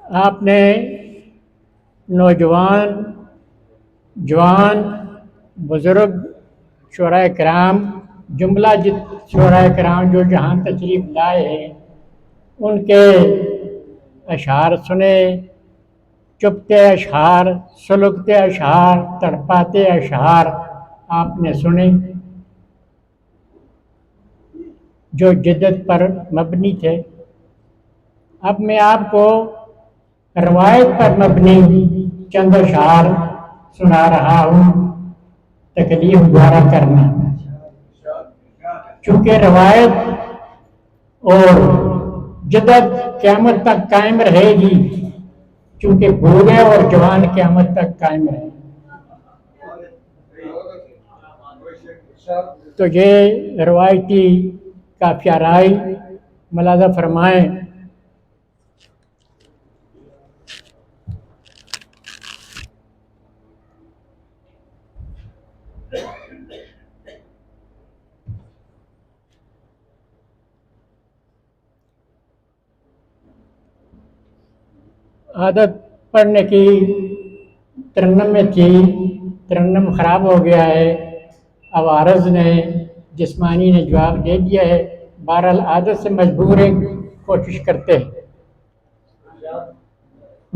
آپ نے نوجوان، جوان، بزرگ، شعراء کرام، جملہ شعراء کرام جو جہاں تشریف لائے ہیں ان کے اشعار سنے، چپتے اشعار، سلگتے اشعار، تڑپاتے اشعار آپ نے سنے جو جدت پر مبنی تھے۔ اب میں آپ کو روایت پر مبنی چند اشعار سنا رہا ہوں، تکلیف دوبارہ کرنا، چونکہ روایت اور جدت قیامت تک قائم رہے گی، چونکہ بوڑھے اور جوان قیامت تک قائم رہے گی۔ تو یہ روایتی کافیہ رائی ملاحظہ فرمائیں۔ عادت پڑھنے کی ترنم میں تھی، ترنم خراب ہو گیا ہے، عوارض نے، جسمانی نے جواب دے دیا ہے، بہرحال عادت سے مجبور ہیں، کوشش کرتے ہیں۔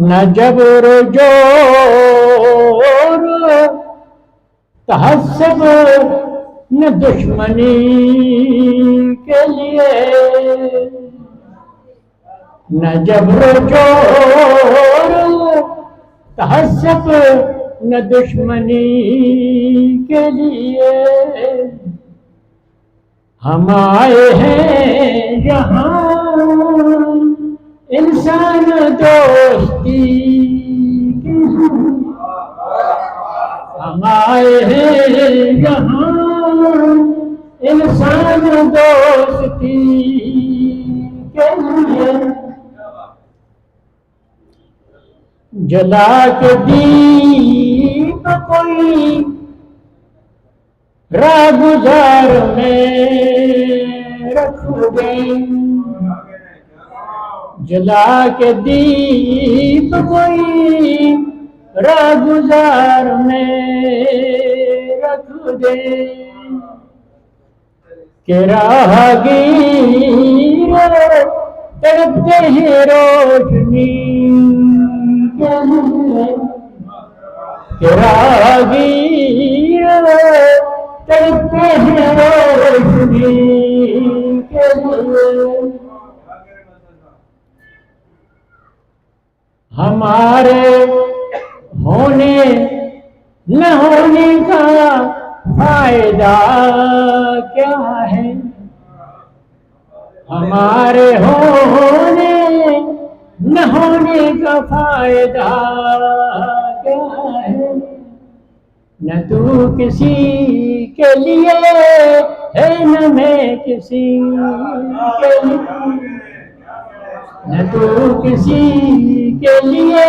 نہ جبر جور تحسب نہ دشمنی کے لیے، نہ جبر جور تحسب نہ دشمنی کے لیے، ہم آئے ہیں یہاں انسان دوستی کے لیے، ہم آئے ہیں یہاں انسان دوستی کے لیے، جلا کے دیپ کوئی راہ گزار میں رکھ دیں، جلا کے دیپ کوئی راہ گزار میں رکھ دیں، کہ راہگیر تڑپتے ہیں روشنی کے لیے، کہ راہگیر تڑپتے ہیں روشنی کے لیے، ہمارے ہونے نہ ہونے کا فائدہ کیا ہے، ہمارے ہونے نہ ہونے کا فائدہ کیا ہے، نہ تو کسی کے لیے ہے نہ میں کسی کے لیے، نہ تو کسی کے لیے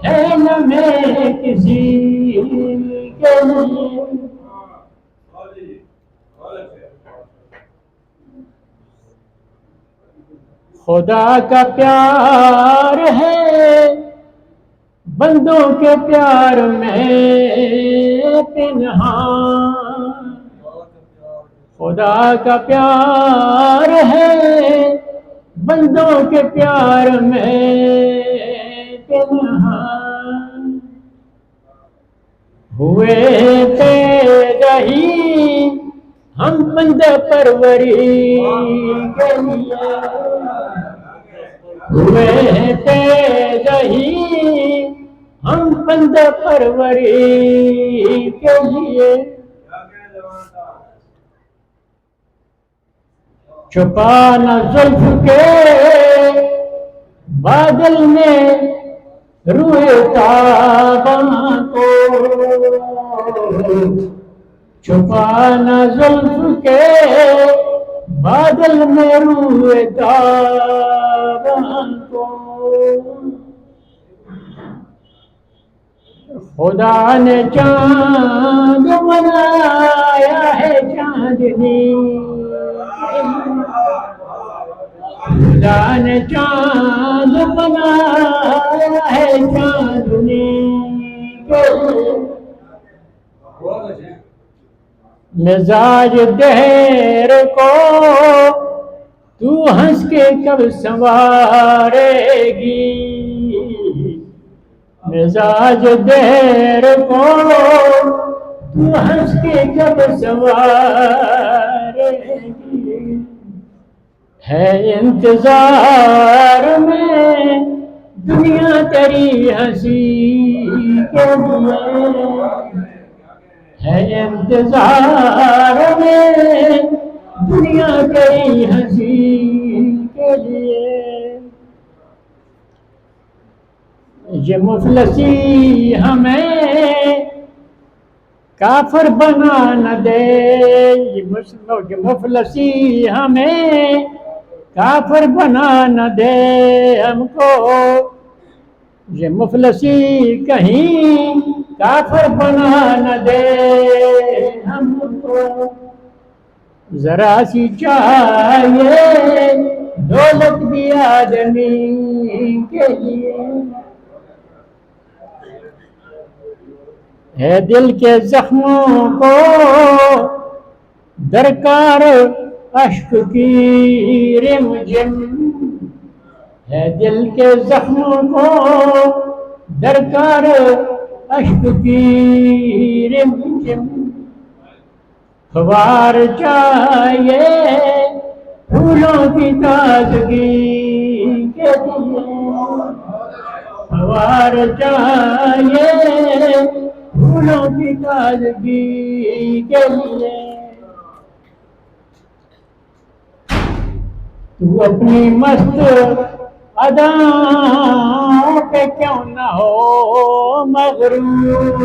ہے نہ میں کسی کے لیے، خدا کا پیار ہے بندوں کے پیار میں پنہاں، خدا کا پیار ہے بندوں کے پیار میں پنہاں، ہوئے پیدا ہی ہم بندہ پروری کے لیے، ہوئے پیدا ہی ہم بندہ پروری کے لیے، چھپانا زلف کے بادل میں روح تاباں کو، چھپانا زلف کے بادل میں روح تاباں کو، خدا نے چاند بنایا ہے چاندنی، خدا نے چاند بنایا ہے چاندنی کے مزاج دہر کو تو ہنس کے کب سنوارے گی مزاج دہر کو تو ہنس کے کب سنوارے گی ہے انتظار میں دنیا تیری ہنسی کے لیے ہے انتظار میں دنیا تیری ہنسی کے لیے یہ مفلسی ہمیں کافر بنا نہ دے یہ مفلسی ہمیں کافر بنا نہ دے ہم کو یہ مفلسی کہیں کافر بنا نہ دے ہم کو ذرا سی چاہیے دولت بھی آدمی کے لیے ہے دل کے زخموں کو درکار اشک کی رم جم ہے دل کے زخموں کو درکار اشک کی رم جم خوار چاہیے پھولوں کی تازگی کے لیے خوار چاہیے پھولوں کی تازگی کے لیے تو اپنی مست اداؤں پہ کیوں نہ ہو مغرور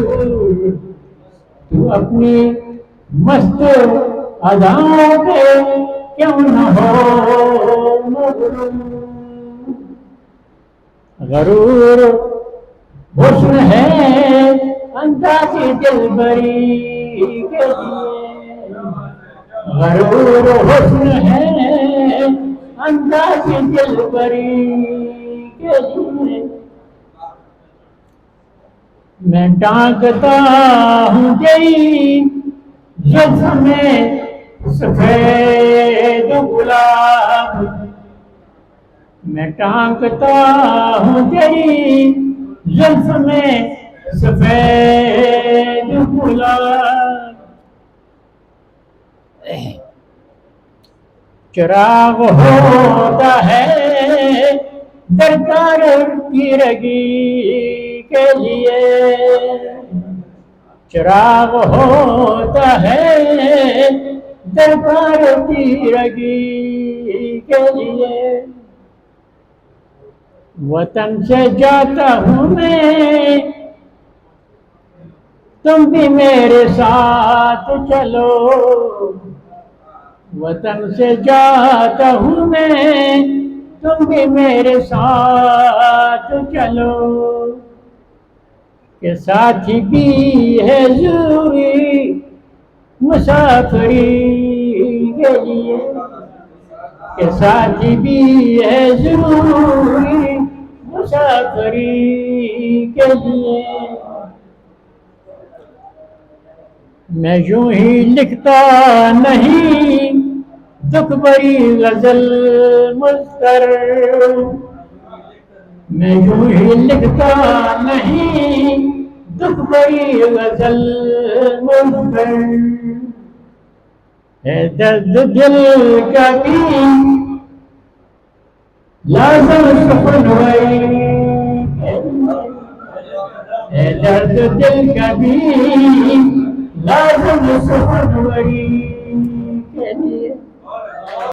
تو اپنی مست اداؤں پہ کیوں نہ ہو مغرور غرور حسن ہے اندازی دلبری کے لیے غرور حسن ہے اندازی دلبری کے لیے میں ڈانکتا ہوں تیری زلف میں سفید گلاب میں ٹانکتا ہوں تیری زلف میں سفید گلاب چراغ ہوتا ہے درکار تیرگی کے لیے چراغ ہوتا ہے درکار تیرگی کے لیے وطن سے جاتا ہوں میں تم بھی میرے ساتھ چلو وطن سے جاتا ہوں میں تم بھی میرے ساتھ چلو کہ ساتھی بھی ہے ضروری مسافری کے لیے کہ ساتھی بھی ہے ضروری مسافری کے لیے میں یوں ہی لکھتا نہیں دکھ بری غزل مضطر میں یوں ہی لکھتا نہیں دکھ بری غزل مضطر ہے درد دل کا بھی لازم سخنوری ہے درد دل کا بھی لازم سخنوری